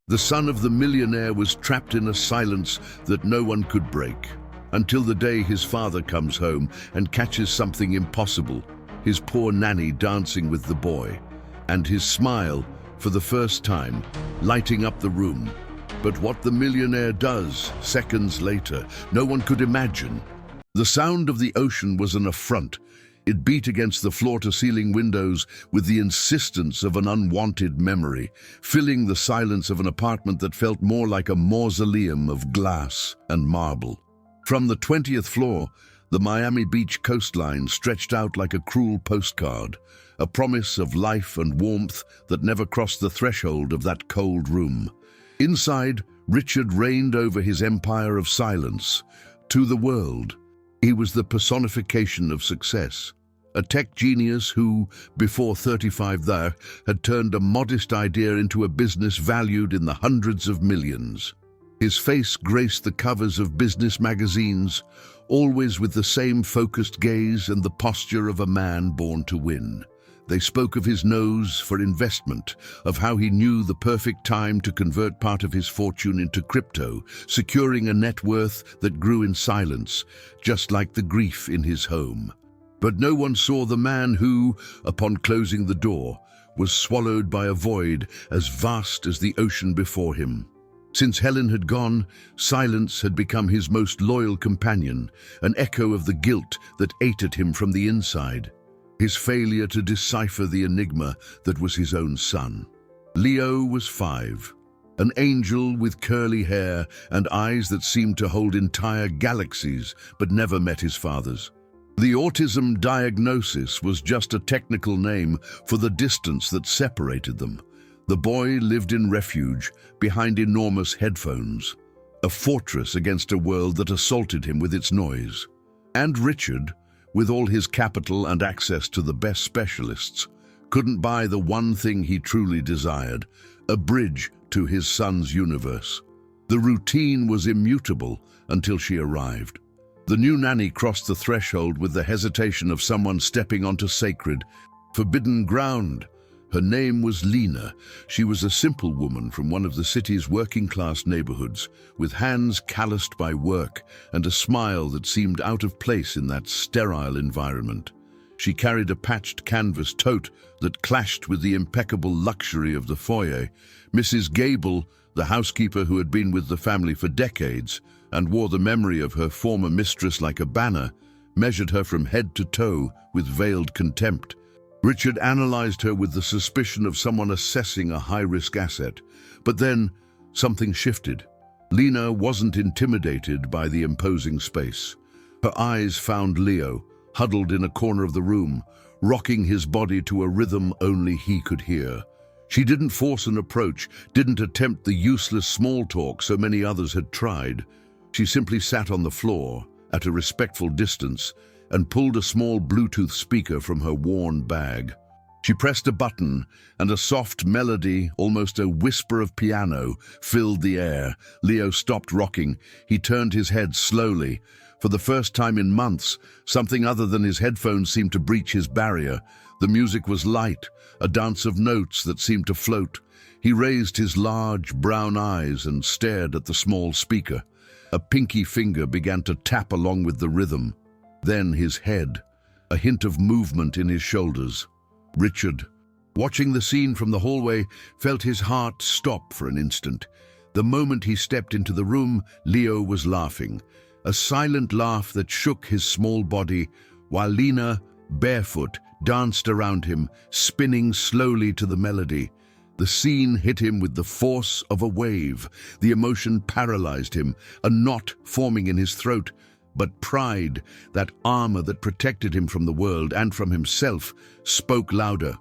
The son of the millionaire was trapped in a silence that no one could break, until the day his father comes home and catches something impossible, his poor nanny dancing with the boy, and his smile, for the first time, lighting up the room. But what the millionaire does, seconds later, no one could imagine. The sound of the ocean was an affront. It beat against the floor-to-ceiling windows with the insistence of an unwanted memory, filling the silence of an apartment that felt more like a mausoleum of glass and marble. From the 20th floor, the Miami Beach coastline stretched out like a cruel postcard, a promise of life and warmth that never crossed the threshold of that cold room. Inside, Richard reigned over his empire of silence. To the world, he was the personification of success. A tech genius who, before 35 there, had turned a modest idea into a business valued in the hundreds of millions. His face graced the covers of business magazines, always with the same focused gaze and the posture of a man born to win. They spoke of his nose for investment, of how he knew the perfect time to convert part of his fortune into crypto, securing a net worth that grew in silence, just like the grief in his home. But no one saw the man who, upon closing the door, was swallowed by a void as vast as the ocean before him. Since Helen had gone, silence had become his most loyal companion, an echo of the guilt that ate at him from the inside. His failure to decipher the enigma that was his own son. Leo was 5, an angel with curly hair and eyes that seemed to hold entire galaxies but never met his father's. The autism diagnosis was just a technical name for the distance that separated them. The boy lived in refuge behind enormous headphones, a fortress against a world that assaulted him with its noise. And Richard, with all his capital and access to the best specialists, couldn't buy the one thing he truly desired, a bridge to his son's universe. The routine was immutable until she arrived. The new nanny crossed the threshold with the hesitation of someone stepping onto sacred, forbidden ground. Her name was Lena. She was a simple woman from one of the city's working-class neighborhoods, with hands calloused by work and a smile that seemed out of place in that sterile environment. She carried a patched canvas tote that clashed with the impeccable luxury of the foyer. Mrs. Gable, the housekeeper who had been with the family for decades and wore the memory of her former mistress like a banner, measured her from head to toe with veiled contempt. Richard analyzed her with the suspicion of someone assessing a high-risk asset. But then, something shifted. Lena wasn't intimidated by the imposing space. Her eyes found Leo, huddled in a corner of the room, rocking his body to a rhythm only he could hear. She didn't force an approach, didn't attempt the useless small talk so many others had tried. She simply sat on the floor, at a respectful distance, and pulled a small Bluetooth speaker from her worn bag. She pressed a button, and a soft melody, almost a whisper of piano, filled the air. Leo stopped rocking. He turned his head slowly. For the first time in months, something other than his headphones seemed to breach his barrier. The music was light, a dance of notes that seemed to float. He raised his large brown eyes and stared at the small speaker. A pinky finger began to tap along with the rhythm. Then his head, a hint of movement in his shoulders. Richard, watching the scene from the hallway, felt his heart stop for an instant. The moment he stepped into the room, Leo was laughing, a silent laugh that shook his small body, while Lena, barefoot, danced around him, spinning slowly to the melody. The scene hit him with the force of a wave. The emotion paralyzed him, a knot forming in his throat. But pride, that armor that protected him from the world and from himself, spoke louder.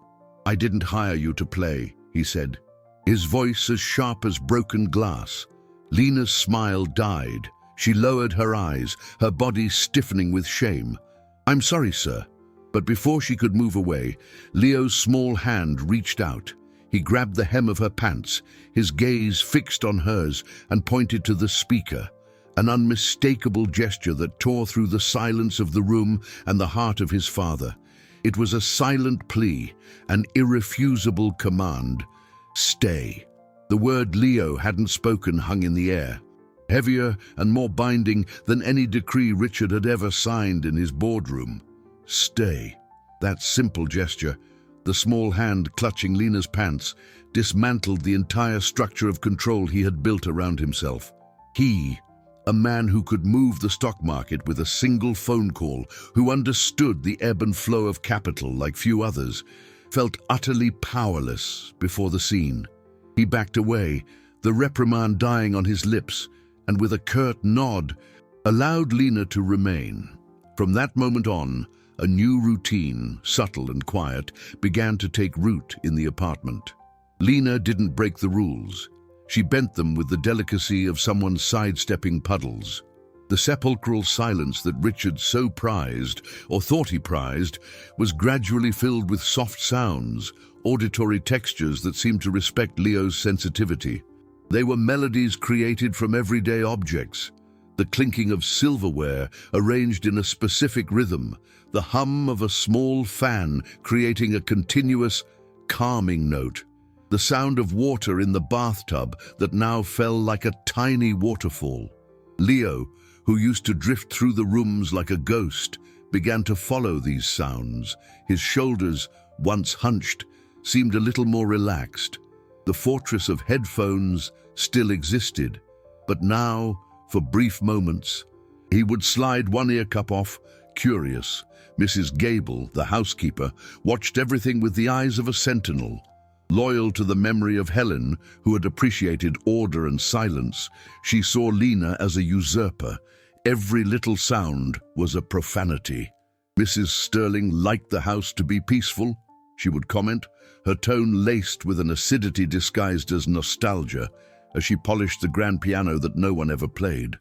"I didn't hire you to play," he said, his voice as sharp as broken glass. Lena's smile died. She lowered her eyes, her body stiffening with shame. "I'm sorry, sir." But before she could move away, Leo's small hand reached out. He grabbed the hem of her pants, his gaze fixed on hers, and pointed to the speaker. An unmistakable gesture that tore through the silence of the room and the heart of his father. It was a silent plea, an irrefusable command. "Stay." The word Leo hadn't spoken hung in the air, heavier and more binding than any decree Richard had ever signed in his boardroom. Stay. That simple gesture, the small hand clutching Lena's pants, dismantled the entire structure of control he had built around himself. He, a man who could move the stock market with a single phone call, who understood the ebb and flow of capital like few others, felt utterly powerless before the scene. He backed away, the reprimand dying on his lips, and with a curt nod, allowed Lena to remain. From that moment on, a new routine, subtle and quiet, began to take root in the apartment. Lena didn't break the rules. She bent them with the delicacy of someone sidestepping puddles. The sepulchral silence that Richard so prized, or thought he prized, was gradually filled with soft sounds, auditory textures that seemed to respect Leo's sensitivity. They were melodies created from everyday objects, the clinking of silverware arranged in a specific rhythm, the hum of a small fan creating a continuous, calming note, the sound of water in the bathtub that now fell like a tiny waterfall. Leo, who used to drift through the rooms like a ghost, began to follow these sounds. His shoulders, once hunched, seemed a little more relaxed. The fortress of headphones still existed, but now, for brief moments, he would slide one ear cup off, curious. Mrs. Gable, the housekeeper, watched everything with the eyes of a sentinel. Loyal to the memory of Helen, who had appreciated order and silence, she saw Lena as a usurper. Every little sound was a profanity. Mrs. Sterling liked the house to be peaceful, she would comment, her tone laced with an acidity disguised as nostalgia, as she polished the grand piano that no one ever played.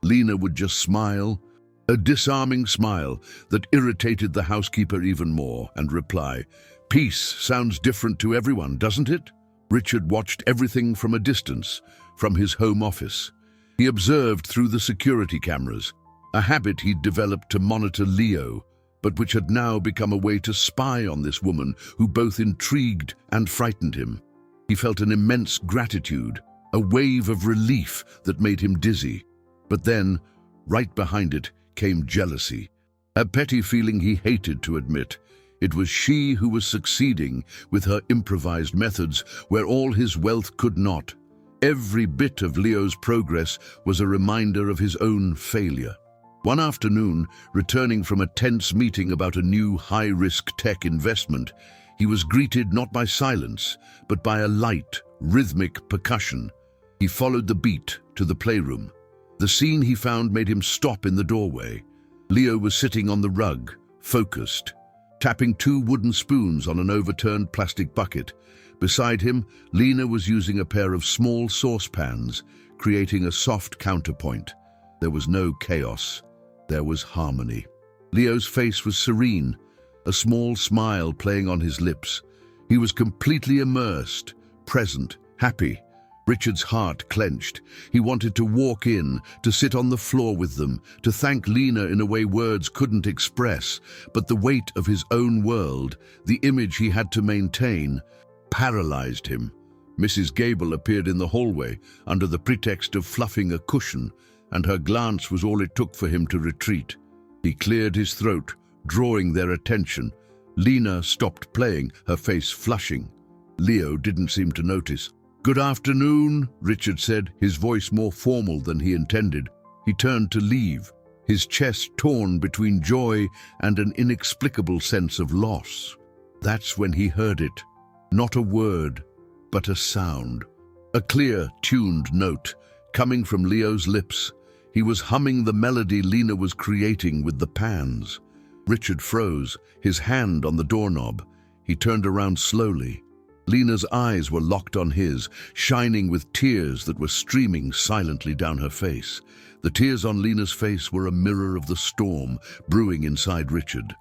Lena would just smile, a disarming smile that irritated the housekeeper even more, and reply, "Peace sounds different to everyone, doesn't it?" Richard watched everything from a distance, from his home office. He observed through the security cameras, a habit he'd developed to monitor Leo, but which had now become a way to spy on this woman who both intrigued and frightened him. He felt an immense gratitude, a wave of relief that made him dizzy. But then, right behind it, came jealousy, a petty feeling he hated to admit. It was she who was succeeding with her improvised methods where all his wealth could not. Every bit of Leo's progress was a reminder of his own failure. One afternoon, returning from a tense meeting about a new high-risk tech investment, he was greeted not by silence, but by a light, rhythmic percussion. He followed the beat to the playroom. The scene he found made him stop in the doorway. Leo was sitting on the rug, focused, tapping two wooden spoons on an overturned plastic bucket. Beside him, Lena was using a pair of small saucepans, creating a soft counterpoint. There was no chaos. There was harmony. Leo's face was serene, a small smile playing on his lips. He was completely immersed, present, happy. Richard's heart clenched. He wanted to walk in, to sit on the floor with them, to thank Lena in a way words couldn't express, but the weight of his own world, the image he had to maintain, paralyzed him. Mrs. Gable appeared in the hallway under the pretext of fluffing a cushion, and her glance was all it took for him to retreat. He cleared his throat, drawing their attention. Lena stopped playing, her face flushing. Leo didn't seem to notice. "Good afternoon," Richard said, his voice more formal than he intended. He turned to leave, his chest torn between joy and an inexplicable sense of loss. That's when he heard it. Not a word, but a sound. A clear, tuned note, coming from Leo's lips. He was humming the melody Lena was creating with the pans. Richard froze, his hand on the doorknob. He turned around slowly. Lena's eyes were locked on his, shining with tears that were streaming silently down her face. The tears on Lena's face were a mirror of the storm brewing inside Richard.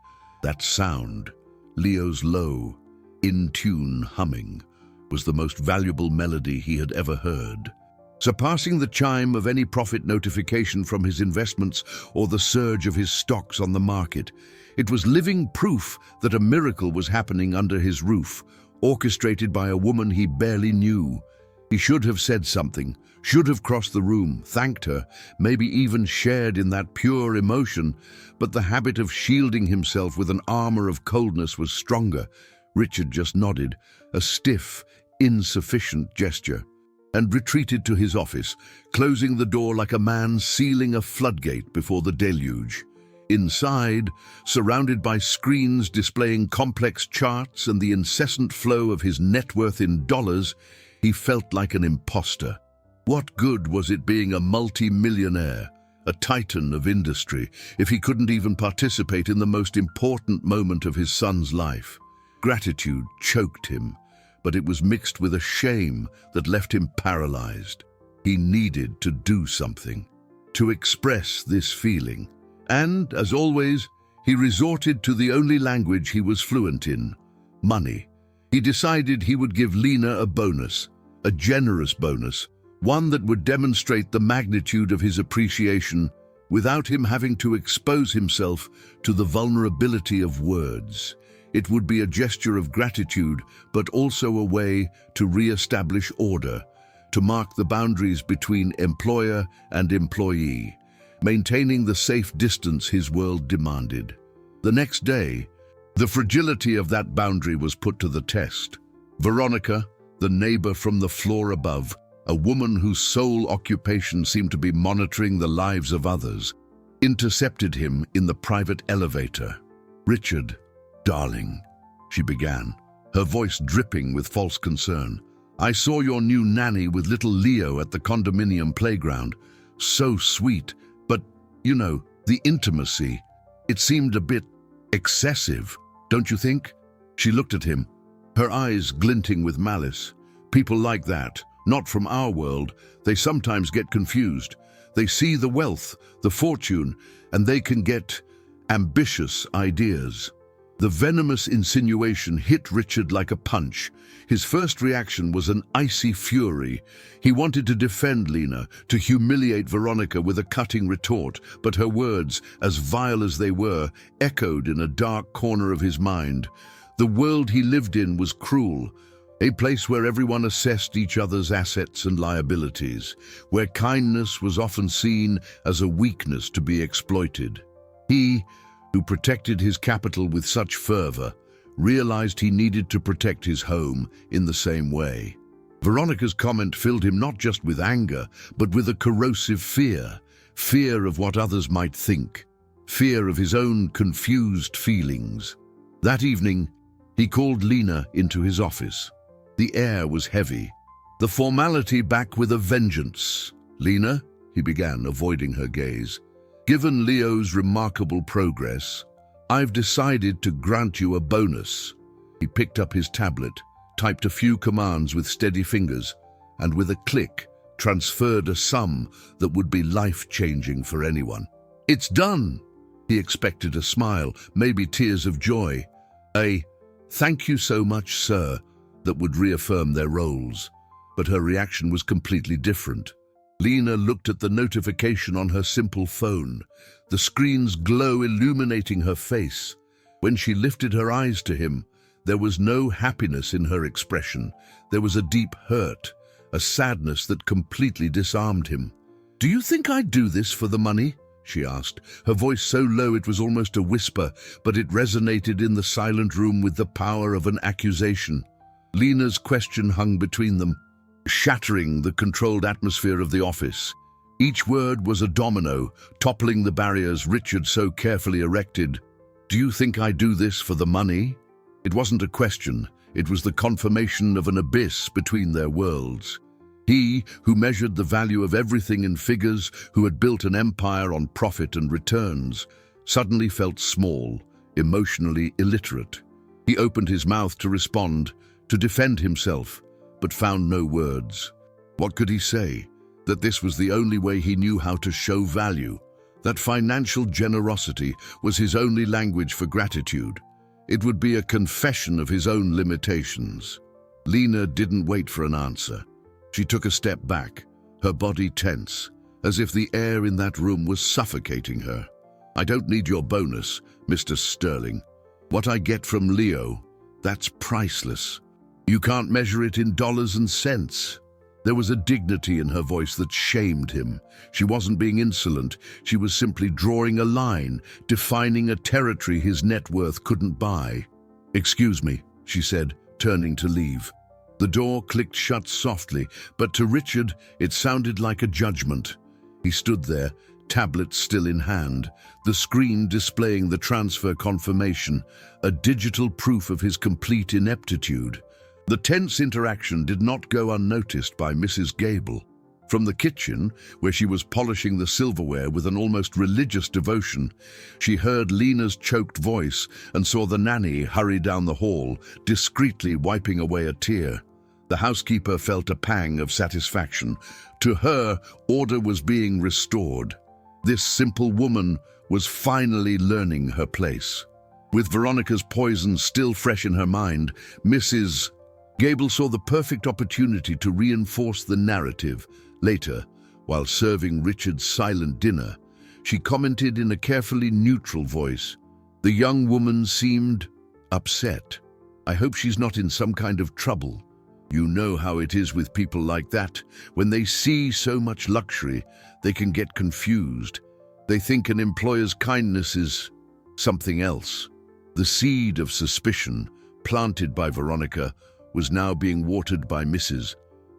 That sound, Leo's low, in-tune humming, was the most valuable melody he had ever heard. Surpassing the chime of any profit notification from his investments or the surge of his stocks on the market, it was living proof that a miracle was happening under his roof, orchestrated by a woman he barely knew. He should have said something, should have crossed the room, thanked her, maybe even shared in that pure emotion, but the habit of shielding himself with an armor of coldness was stronger. Richard just nodded, a stiff, insufficient gesture, and retreated to his office, closing the door like a man sealing a floodgate before the deluge. Inside, surrounded by screens displaying complex charts and the incessant flow of his net worth in dollars, he felt like an imposter. What good was it being a multi-millionaire, a titan of industry, if he couldn't even participate in the most important moment of his son's life? Gratitude choked him, but it was mixed with a shame that left him paralyzed. He needed to do something, to express this feeling. And, as always, he resorted to the only language he was fluent in: money. He decided he would give Lena a bonus, a generous bonus, one that would demonstrate the magnitude of his appreciation without him having to expose himself to the vulnerability of words. It would be a gesture of gratitude, but also a way to re-establish order, to mark the boundaries between employer and employee, maintaining the safe distance his world demanded. The next day, the fragility of that boundary was put to the test. Veronica, the neighbor from the floor above, a woman whose sole occupation seemed to be monitoring the lives of others, intercepted him in the private elevator. "Richard, darling," she began, her voice dripping with false concern. "I saw your new nanny with little Leo at the condominium playground. So sweet, but, you know, the intimacy. It seemed a bit excessive, don't you think?" She looked at him, her eyes glinting with malice. "People like that, not from our world, they sometimes get confused. They see the wealth, the fortune, and they can get ambitious ideas." The venomous insinuation hit Richard like a punch. His first reaction was an icy fury. He wanted to defend Lena, to humiliate Veronica with a cutting retort, but her words, as vile as they were, echoed in a dark corner of his mind. The world he lived in was cruel, a place where everyone assessed each other's assets and liabilities, where kindness was often seen as a weakness to be exploited. He, who protected his capital with such fervor, realized he needed to protect his home in the same way. Veronica's comment filled him not just with anger, but with a corrosive fear. Fear of what others might think. Fear of his own confused feelings. That evening, he called Lena into his office. The air was heavy, the formality back with a vengeance. "Lena," he began, avoiding her gaze, "given Leo's remarkable progress, I've decided to grant you a bonus." He picked up his tablet, typed a few commands with steady fingers, and with a click, transferred a sum that would be life-changing for anyone. "It's done!" He expected a smile, maybe tears of joy. A "thank you so much, sir," that would reaffirm their roles. But her reaction was completely different. Lena looked at the notification on her simple phone, the screen's glow illuminating her face. When she lifted her eyes to him, there was no happiness in her expression. There was a deep hurt, a sadness that completely disarmed him. "Do you think I'd do this for the money?" she asked, her voice so low it was almost a whisper, but it resonated in the silent room with the power of an accusation. Lena's question hung between them, shattering the controlled atmosphere of the office. Each word was a domino, toppling the barriers Richard so carefully erected. "Do you think I do this for the money?" It wasn't a question, it was the confirmation of an abyss between their worlds. He, who measured the value of everything in figures, who had built an empire on profit and returns, suddenly felt small, emotionally illiterate. He opened his mouth to respond, to defend himself, but found no words. What could he say? That this was the only way he knew how to show value. That financial generosity was his only language for gratitude. It would be a confession of his own limitations. Lena didn't wait for an answer. She took a step back, her body tense, as if the air in that room was suffocating her. "I don't need your bonus, Mr. Sterling. What I get from Leo, that's priceless. You can't measure it in dollars and cents." There was a dignity in her voice that shamed him. She wasn't being insolent. She was simply drawing a line, defining a territory his net worth couldn't buy. "Excuse me," she said, turning to leave. The door clicked shut softly, but to Richard it sounded like a judgment. He stood there, tablet still in hand, the screen displaying the transfer confirmation, a digital proof of his complete ineptitude. The tense interaction did not go unnoticed by Mrs. Gable. From the kitchen, where she was polishing the silverware with an almost religious devotion, she heard Lena's choked voice and saw the nanny hurry down the hall, discreetly wiping away a tear. The housekeeper felt a pang of satisfaction. To her, order was being restored. This simple woman was finally learning her place. With Veronica's poison still fresh in her mind, Mrs. Gable saw the perfect opportunity to reinforce the narrative. Later, while serving Richard's silent dinner, she commented in a carefully neutral voice. The young woman seemed upset. "I hope she's not in some kind of trouble. You know how it is with people like that. When they see so much luxury, they can get confused. They think an employer's kindness is something else." The seed of suspicion, planted by Veronica, was now being watered by Mrs.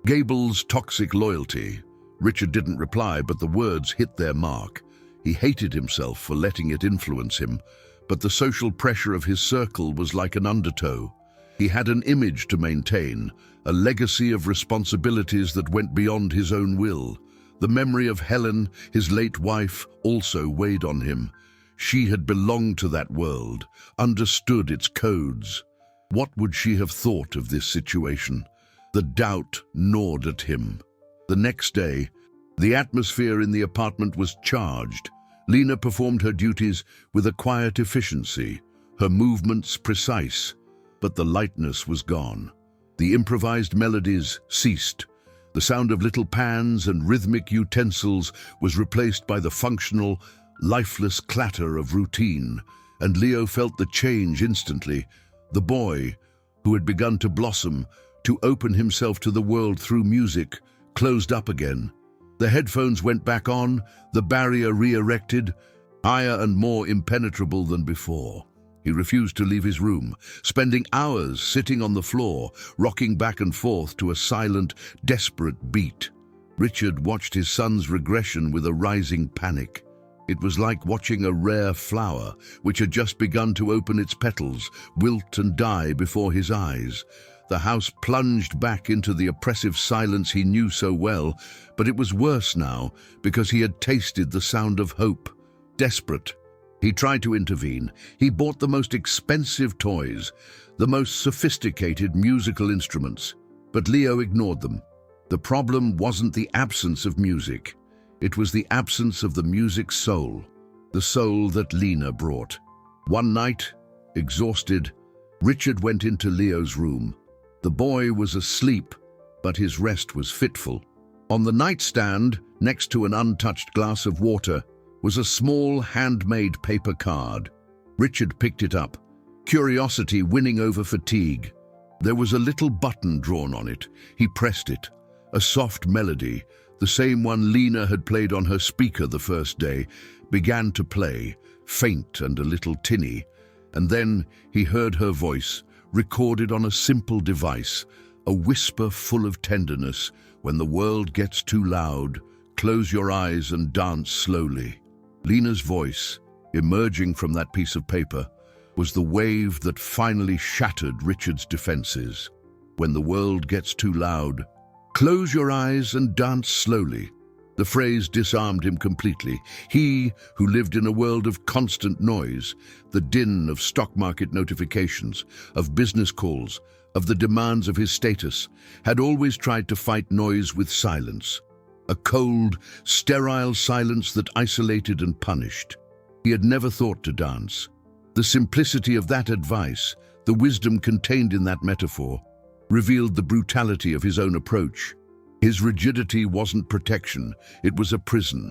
Gable's toxic loyalty. Richard didn't reply, but the words hit their mark. He hated himself for letting it influence him, but the social pressure of his circle was like an undertow. He had an image to maintain, a legacy of responsibilities that went beyond his own will. The memory of Helen, his late wife, also weighed on him. She had belonged to that world, understood its codes. What would she have thought of this situation? The doubt gnawed at him. The next day, the atmosphere in the apartment was charged. Lena performed her duties with a quiet efficiency, her movements precise, but the lightness was gone. The improvised melodies ceased. The sound of little pans and rhythmic utensils was replaced by the functional, lifeless clatter of routine, and Leo felt the change instantly. The boy, who had begun to blossom, to open himself to the world through music, closed up again. The headphones went back on, the barrier re-erected, higher and more impenetrable than before. He refused to leave his room, spending hours sitting on the floor, rocking back and forth to a silent, desperate beat. Richard watched his son's regression with a rising panic. It was like watching a rare flower, which had just begun to open its petals, wilt and die before his eyes. The house plunged back into the oppressive silence he knew so well, but it was worse now because he had tasted the sound of hope. Desperate, he tried to intervene. He bought the most expensive toys, the most sophisticated musical instruments, but Leo ignored them. The problem wasn't the absence of music. It was the absence of the music's soul, the soul that Lena brought. One night, exhausted, Richard went into Leo's room. The boy was asleep, but his rest was fitful. On the nightstand, next to an untouched glass of water, was a small handmade paper card. Richard picked it up, curiosity winning over fatigue. There was a little button drawn on it. He pressed it. A soft melody, the same one Lena had played on her speaker the first day, began to play, faint and a little tinny. And then he heard her voice, recorded on a simple device, a whisper full of tenderness. "When the world gets too loud, close your eyes and dance slowly." Lena's voice, emerging from that piece of paper, was the wave that finally shattered Richard's defenses. "When the world gets too loud, close your eyes and dance slowly." The phrase disarmed him completely. He, who lived in a world of constant noise, the din of stock market notifications, of business calls, of the demands of his status, had always tried to fight noise with silence. A cold, sterile silence that isolated and punished. He had never thought to dance. The simplicity of that advice, the wisdom contained in that metaphor, revealed the brutality of his own approach. His rigidity wasn't protection, it was a prison.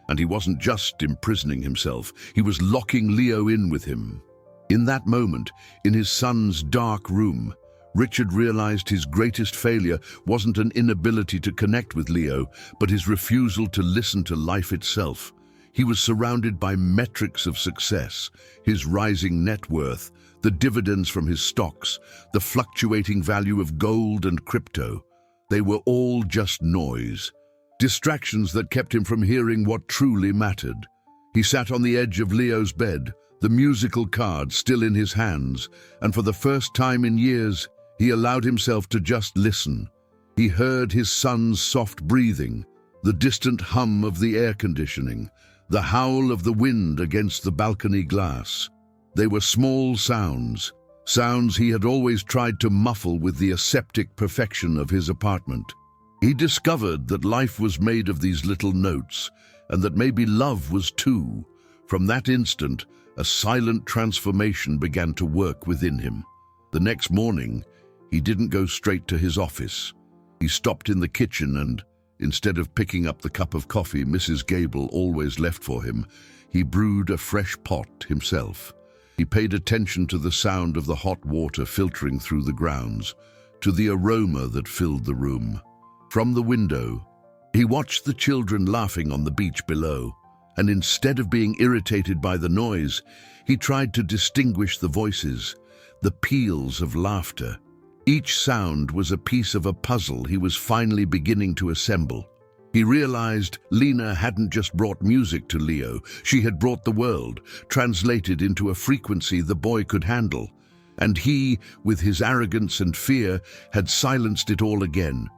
And he wasn't just imprisoning himself, he was locking Leo in with him. In that moment, in his son's dark room, Richard realized his greatest failure wasn't an inability to connect with Leo, but his refusal to listen to life itself. He was surrounded by metrics of success: his rising net worth, the dividends from his stocks, the fluctuating value of gold and crypto. They were all just noise, distractions that kept him from hearing what truly mattered. He sat on the edge of Leo's bed, the musical card still in his hands, and for the first time in years, he allowed himself to just listen. He heard his son's soft breathing, the distant hum of the air conditioning, the howl of the wind against the balcony glass. They were small sounds, sounds he had always tried to muffle with the aseptic perfection of his apartment. He discovered that life was made of these little notes, and that maybe love was too. From that instant, a silent transformation began to work within him. The next morning, he didn't go straight to his office. He stopped in the kitchen and, instead of picking up the cup of coffee Mrs. Gable always left for him, he brewed a fresh pot himself. He paid attention to the sound of the hot water filtering through the grounds, to the aroma that filled the room. From the window, he watched the children laughing on the beach below, and instead of being irritated by the noise, he tried to distinguish the voices, the peals of laughter. Each sound was a piece of a puzzle he was finally beginning to assemble. He realized Lena hadn't just brought music to Leo, she had brought the world, translated into a frequency the boy could handle. And he, with his arrogance and fear, had silenced it all again.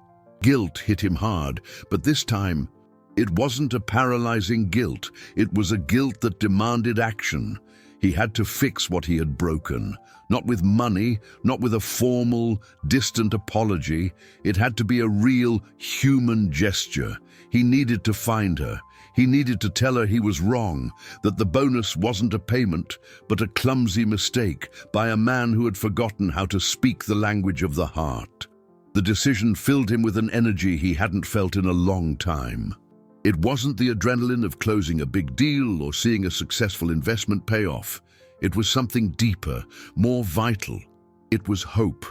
Guilt hit him hard, but this time, it wasn't a paralyzing guilt, it was a guilt that demanded action. He had to fix what he had broken. Not with money, not with a formal, distant apology. It had to be a real, human gesture. He needed to find her. He needed to tell her he was wrong, that the bonus wasn't a payment, but a clumsy mistake by a man who had forgotten how to speak the language of the heart. The decision filled him with an energy he hadn't felt in a long time. It wasn't the adrenaline of closing a big deal or seeing a successful investment pay off. It was something deeper, more vital. It was hope.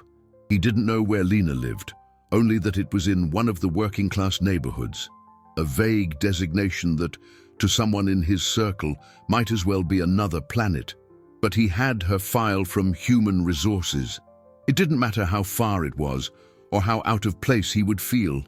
He didn't know where Lena lived, only that it was in one of the working-class neighborhoods. A vague designation that, to someone in his circle, might as well be another planet. But he had her file from Human Resources. It didn't matter how far it was, or how out of place he would feel.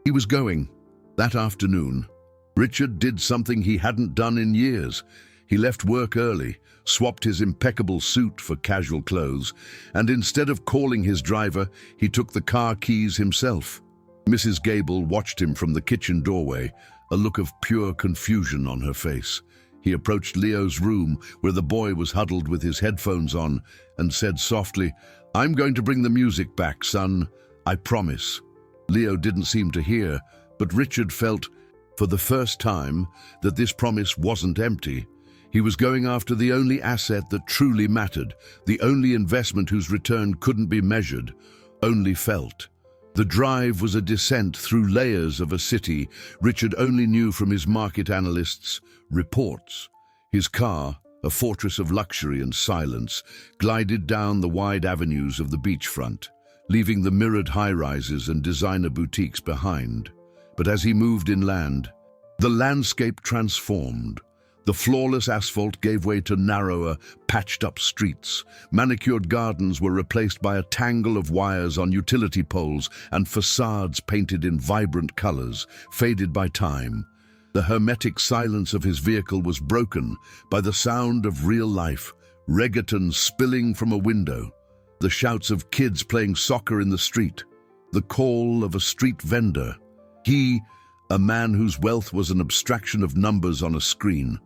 He was going. That afternoon, Richard did something he hadn't done in years. He left work early, swapped his impeccable suit for casual clothes, and instead of calling his driver, he took the car keys himself. Mrs. Gable watched him from the kitchen doorway, a look of pure confusion on her face. He approached Leo's room, where the boy was huddled with his headphones on, and said softly, "I'm going to bring the music back, son. I promise." Leo didn't seem to hear, but Richard felt, for the first time, that this promise wasn't empty. He was going after the only asset that truly mattered, the only investment whose return couldn't be measured, only felt. The drive was a descent through layers of a city Richard only knew from his market analysts' reports. His car, a fortress of luxury and silence, glided down the wide avenues of the beachfront, leaving the mirrored high-rises and designer boutiques behind. But as he moved inland, the landscape transformed. The flawless asphalt gave way to narrower, patched-up streets. Manicured gardens were replaced by a tangle of wires on utility poles and facades painted in vibrant colors, faded by time. The hermetic silence of his vehicle was broken by the sound of real life, reggaeton spilling from a window, the shouts of kids playing soccer in the street, the call of a street vendor. He, a man whose wealth was an abstraction of numbers on a screen,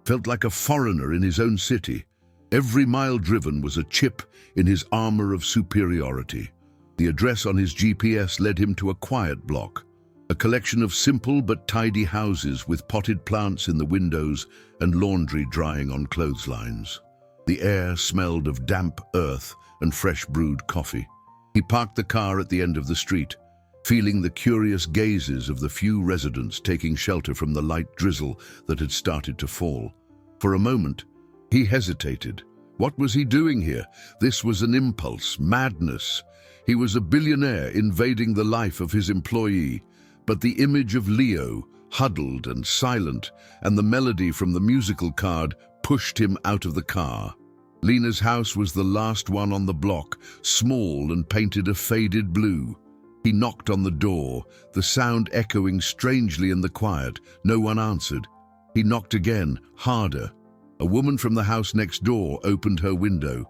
felt like a foreigner in his own city. Every mile driven was a chip in his armor of superiority. The address on his GPS led him to a quiet block, a collection of simple but tidy houses with potted plants in the windows and laundry drying on clotheslines. The air smelled of damp earth and fresh brewed coffee. He parked the car at the end of the street, feeling the curious gazes of the few residents taking shelter from the light drizzle that had started to fall. For a moment, he hesitated. What was he doing here? This was an impulse, madness. He was a billionaire invading the life of his employee, but the image of Leo, huddled and silent, and the melody from the musical card pushed him out of the car. Lena's house was the last one on the block, small and painted a faded blue. He knocked on the door, the sound echoing strangely in the quiet. No one answered. He knocked again, harder. A woman from the house next door opened her window.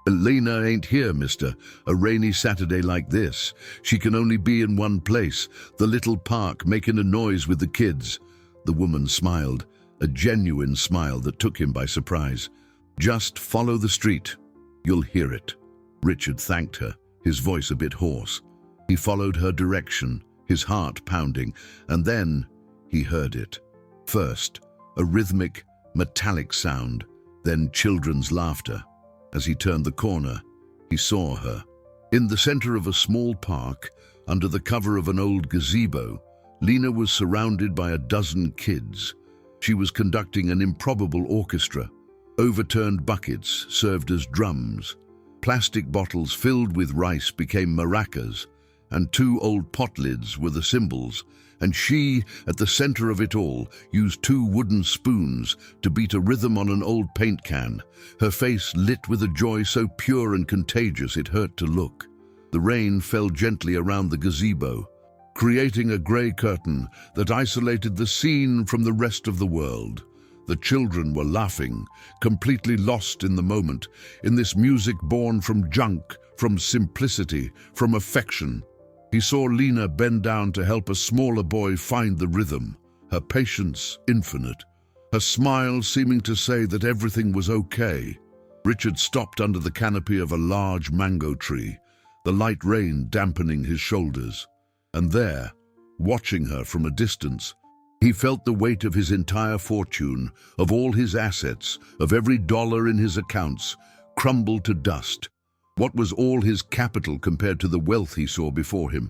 "Lena ain't here, mister. A rainy Saturday like this. She can only be in one place, the little park, making a noise with the kids." The woman smiled, a genuine smile that took him by surprise. "Just follow the street. You'll hear it." Richard thanked her, his voice a bit hoarse. He followed her direction, his heart pounding, and then he heard it. First, a rhythmic, metallic sound, then children's laughter. As he turned the corner, he saw her. In the center of a small park, under the cover of an old gazebo, Lena was surrounded by a dozen kids. She was conducting an improbable orchestra. Overturned buckets served as drums. Plastic bottles filled with rice became maracas, and two old pot lids were the cymbals, and she, at the center of it all, used two wooden spoons to beat a rhythm on an old paint can, her face lit with a joy so pure and contagious it hurt to look. The rain fell gently around the gazebo, creating a gray curtain that isolated the scene from the rest of the world. The children were laughing, completely lost in the moment, in this music born from junk, from simplicity, from affection. He saw Lena bend down to help a smaller boy find the rhythm, her patience infinite, her smile seeming to say that everything was okay. Richard stopped under the canopy of a large mango tree, the light rain dampening his shoulders. And there, watching her from a distance, he felt the weight of his entire fortune, of all his assets, of every dollar in his accounts, crumble to dust. What was all his capital compared to the wealth he saw before him?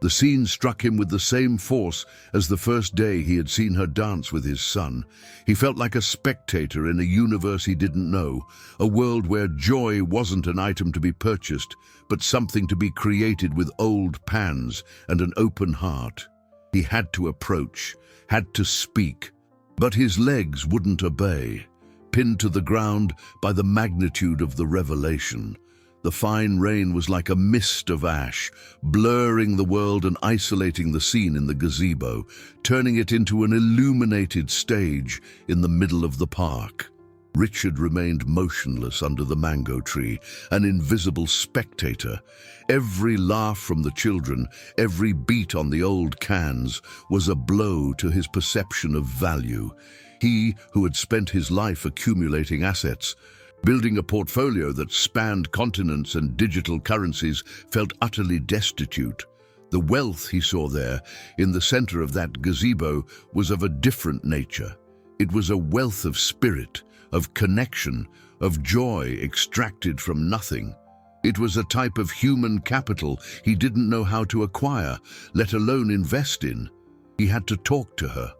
The scene struck him with the same force as the first day he had seen her dance with his son. He felt like a spectator in a universe he didn't know, a world where joy wasn't an item to be purchased, but something to be created with old pans and an open heart. He had to approach, had to speak, but his legs wouldn't obey, pinned to the ground by the magnitude of the revelation. The fine rain was like a mist of ash, blurring the world and isolating the scene in the gazebo, turning it into an illuminated stage in the middle of the park. Richard remained motionless under the mango tree, an invisible spectator. Every laugh from the children, every beat on the old cans, was a blow to his perception of value. He, who had spent his life accumulating assets, building a portfolio that spanned continents and digital currencies, felt utterly destitute. The wealth he saw there, in the center of that gazebo, was of a different nature. It was a wealth of spirit, of connection, of joy extracted from nothing. It was a type of human capital he didn't know how to acquire, let alone invest in. He had to talk to her.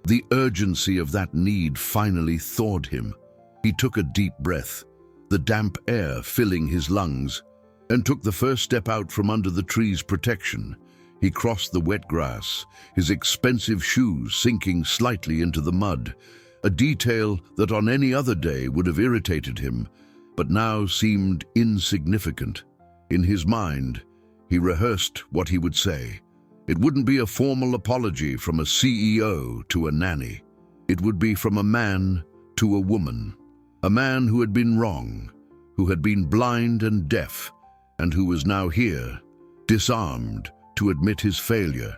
The urgency of that need finally thawed him. He took a deep breath, the damp air filling his lungs, and took the first step out from under the tree's protection. He crossed the wet grass, his expensive shoes sinking slightly into the mud, a detail that on any other day would have irritated him, but now seemed insignificant. In his mind, he rehearsed what he would say. It wouldn't be a formal apology from a CEO to a nanny. It would be from a man to a woman. A man who had been wrong, who had been blind and deaf, and who was now here, disarmed, to admit his failure.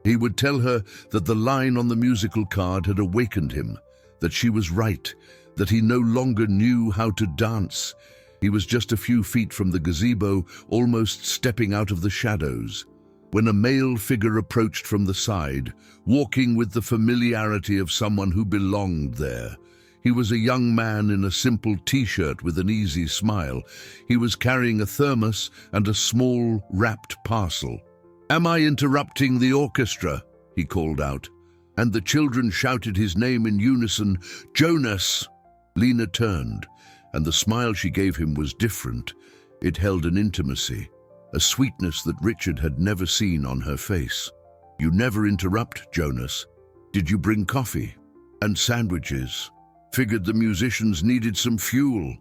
He would tell her that the line on the musical card had awakened him, that she was right, that he no longer knew how to dance. He was just a few feet from the gazebo, almost stepping out of the shadows, when a male figure approached from the side, walking with the familiarity of someone who belonged there. He was a young man in a simple t-shirt with an easy smile. He was carrying a thermos and a small, wrapped parcel. "Am I interrupting the orchestra?" he called out, and the children shouted his name in unison, "Jonas!" Lena turned, and the smile she gave him was different. It held an intimacy, a sweetness that Richard had never seen on her face. "You never interrupt, Jonas. Did you bring coffee? And sandwiches? Figured the musicians needed some fuel."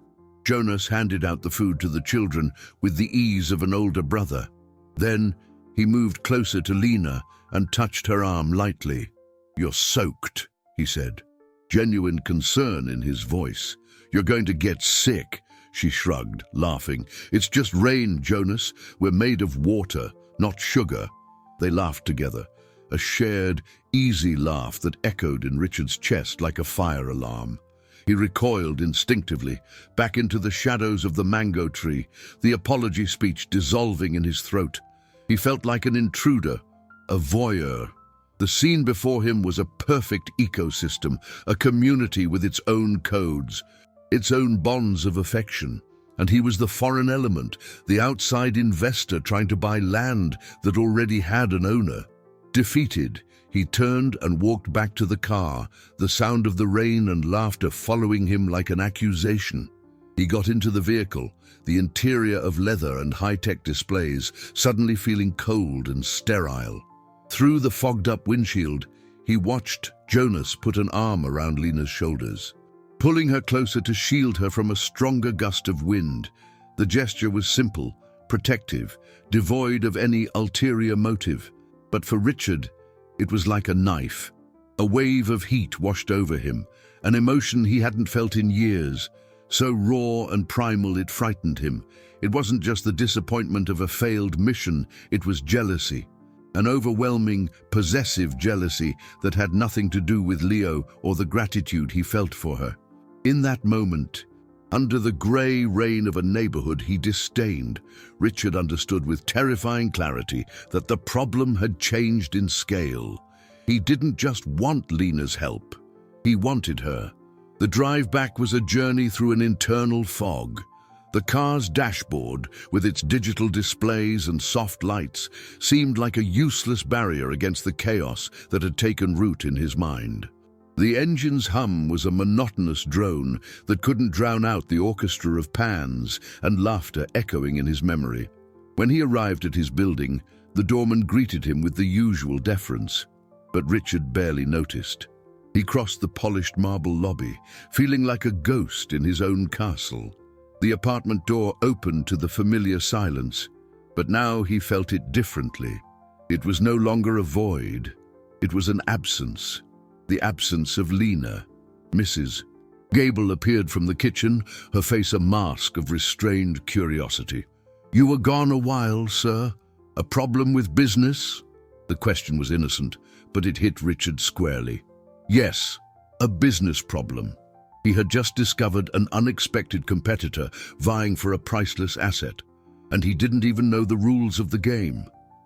Jonas handed out the food to the children with the ease of an older brother. Then he moved closer to Lena and touched her arm lightly. "You're soaked," he said, genuine concern in his voice. "You're going to get sick." She shrugged, laughing. "It's just rain, Jonas. We're made of water, not sugar." They laughed together, a shared, easy laugh that echoed in Richard's chest like a fire alarm. He recoiled instinctively, back into the shadows of the mango tree, the apology speech dissolving in his throat. He felt like an intruder, a voyeur. The scene before him was a perfect ecosystem, a community with its own codes, its own bonds of affection. And he was the foreign element, the outside investor trying to buy land that already had an owner. Defeated, he turned and walked back to the car, the sound of the rain and laughter following him like an accusation. He got into the vehicle, the interior of leather and high-tech displays, suddenly feeling cold and sterile. Through the fogged-up windshield, he watched Jonas put an arm around Lena's shoulders, pulling her closer to shield her from a stronger gust of wind. The gesture was simple, protective, devoid of any ulterior motive. But for Richard, it was like a knife. A wave of heat washed over him, an emotion he hadn't felt in years, so raw and primal it frightened him. It wasn't just the disappointment of a failed mission, it was jealousy. An overwhelming, possessive jealousy that had nothing to do with Leo or the gratitude he felt for her. In that moment, under the grey rain of a neighborhood he disdained, Richard understood with terrifying clarity that the problem had changed in scale. He didn't just want Lena's help, he wanted her. The drive back was a journey through an internal fog. The car's dashboard, with its digital displays and soft lights, seemed like a useless barrier against the chaos that had taken root in his mind. The engine's hum was a monotonous drone that couldn't drown out the orchestra of pans and laughter echoing in his memory. When he arrived at his building, the doorman greeted him with the usual deference, but Richard barely noticed. He crossed the polished marble lobby, feeling like a ghost in his own castle. The apartment door opened to the familiar silence, but now he felt it differently. It was no longer a void. It was an absence. The absence of Lena. Mrs. Gable appeared from the kitchen, her face a mask of restrained curiosity. "You were gone a while, sir. A problem with business?" The question was innocent, but it hit Richard squarely. Yes, a business problem. He had just discovered an unexpected competitor vying for a priceless asset, and he didn't even know the rules of the game.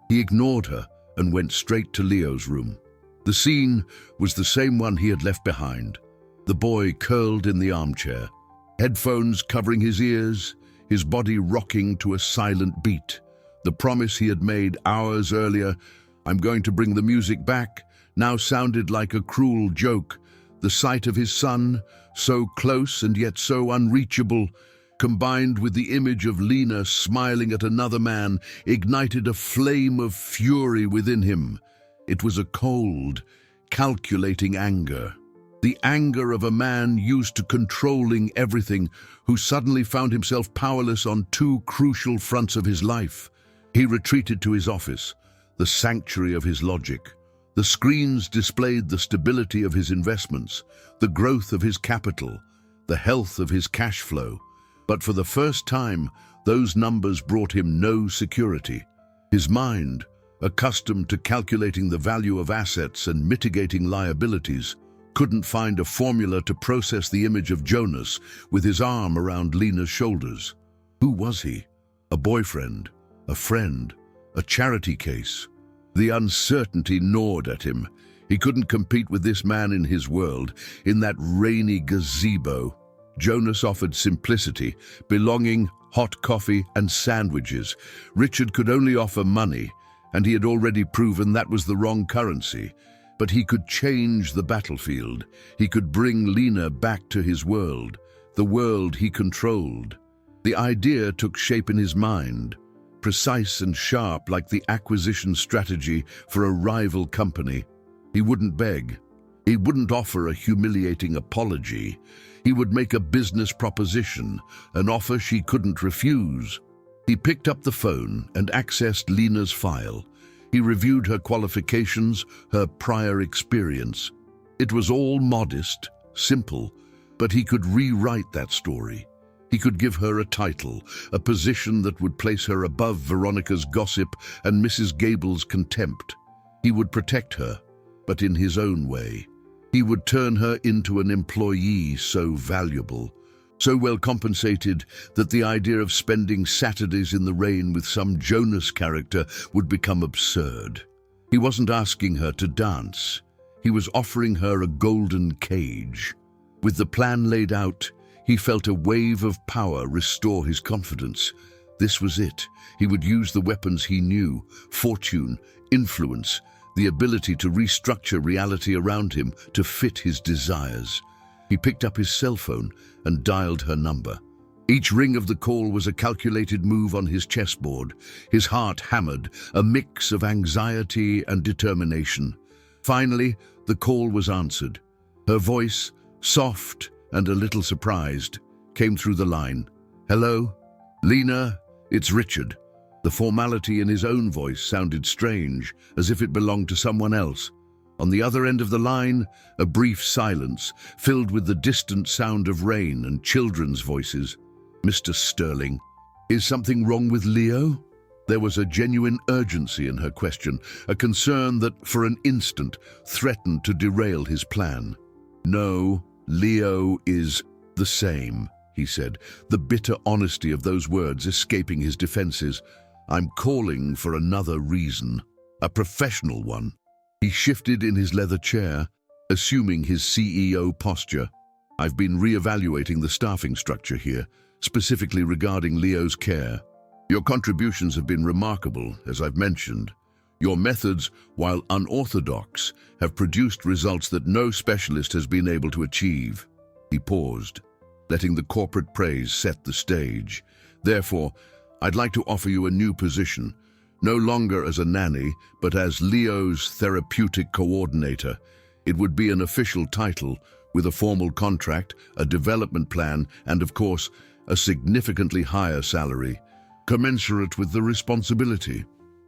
He ignored her and went straight to Leo's room. The scene was the same one he had left behind. The boy curled in the armchair, headphones covering his ears, his body rocking to a silent beat. The promise he had made hours earlier, "I'm going to bring the music back," now sounded like a cruel joke. The sight of his son, so close and yet so unreachable, combined with the image of Lena smiling at another man, ignited a flame of fury within him. It was a cold, calculating anger. The anger of a man used to controlling everything, who suddenly found himself powerless on two crucial fronts of his life. He retreated to his office, the sanctuary of his logic. The screens displayed the stability of his investments, the growth of his capital, the health of his cash flow. But for the first time, those numbers brought him no security. His mind, accustomed to calculating the value of assets and mitigating liabilities, couldn't find a formula to process the image of Jonas with his arm around Lena's shoulders. Who was he? A boyfriend? A friend? A charity case? The uncertainty gnawed at him. He couldn't compete with this man in his world, in that rainy gazebo. Jonas offered simplicity, belonging, hot coffee, and sandwiches. Richard could only offer money, and he had already proven that was the wrong currency. But he could change the battlefield. He could bring Lena back to his world, the world he controlled. The idea took shape in his mind. precise and sharp like the acquisition strategy for a rival company. He wouldn't beg. He wouldn't offer a humiliating apology. He would make a business proposition, an offer she couldn't refuse. He picked up the phone and accessed Lena's file. He reviewed her qualifications, her prior experience. It was all modest, simple, but he could rewrite that story. He could give her a title, a position that would place her above Veronica's gossip and Mrs. Gable's contempt. He would protect her, but in his own way. He would turn her into an employee so valuable, so well compensated that the idea of spending Saturdays in the rain with some Jonas character would become absurd. He wasn't asking her to dance. He was offering her a golden cage. With the plan laid out, he felt a wave of power restore his confidence. This was it. He would use the weapons he knew: fortune, influence, the ability to restructure reality around him to fit his desires. He picked up his cell phone and dialed her number. Each ring of the call was a calculated move on his chessboard. His heart hammered, a mix of anxiety and determination. Finally, the call was answered. Her voice, soft and a little surprised, came through the line. "Hello? Lena, it's Richard." The formality in his own voice sounded strange, as if it belonged to someone else. On the other end of the line, a brief silence, filled with the distant sound of rain and children's voices. "Mr. Sterling, is something wrong with Leo?" There was a genuine urgency in her question, a concern that, for an instant, threatened to derail his plan. "No, Leo is the same," he said, the bitter honesty of those words escaping his defenses. "I'm calling for another reason, a professional one." He shifted in his leather chair, assuming his CEO posture. "I've been re-evaluating the staffing structure here, specifically regarding Leo's care. Your contributions have been remarkable, as I've mentioned. Your methods, while unorthodox, have produced results that no specialist has been able to achieve." He paused, letting the corporate praise set the stage. "Therefore, I'd like to offer you a new position, no longer as a nanny, but as Leo's therapeutic coordinator. It would be an official title, with a formal contract, a development plan, and of course, a significantly higher salary, commensurate with the responsibility."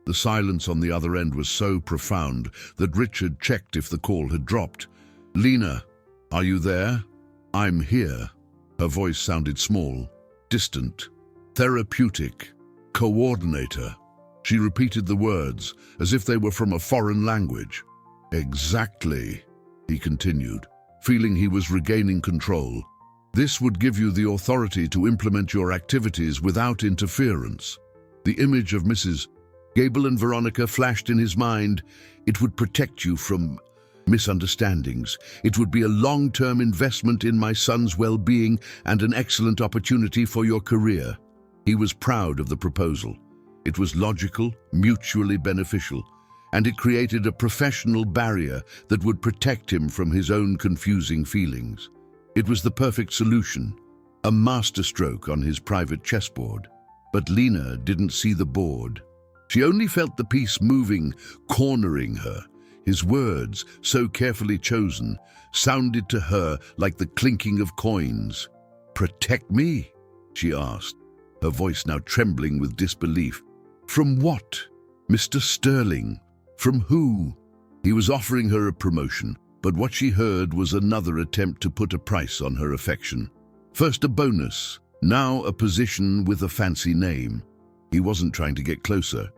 The silence on the other end was so profound that Richard checked if the call had dropped. "Lena, are you there?" "I'm here." Her voice sounded small, distant. "Therapeutic, coordinator." She repeated the words as if they were from a foreign language. "Exactly," he continued, feeling he was regaining control. "This would give you the authority to implement your activities without interference." The image of Mrs. Gable and Veronica flashed in his mind. "It would protect you from misunderstandings. It would be a long-term investment in my son's well-being and an excellent opportunity for your career." He was proud of the proposal. It was logical, mutually beneficial, and it created a professional barrier that would protect him from his own confusing feelings. It was the perfect solution, a masterstroke on his private chessboard. But Lena didn't see the board. She only felt the piece moving, cornering her. His words, so carefully chosen, sounded to her like the clinking of coins. "Protect me?" she asked, her voice now trembling with disbelief. "From what? Mr. Sterling? From who?" He was offering her a promotion, but what she heard was another attempt to put a price on her affection. First a bonus, now a position with a fancy name. He wasn't trying to get closer.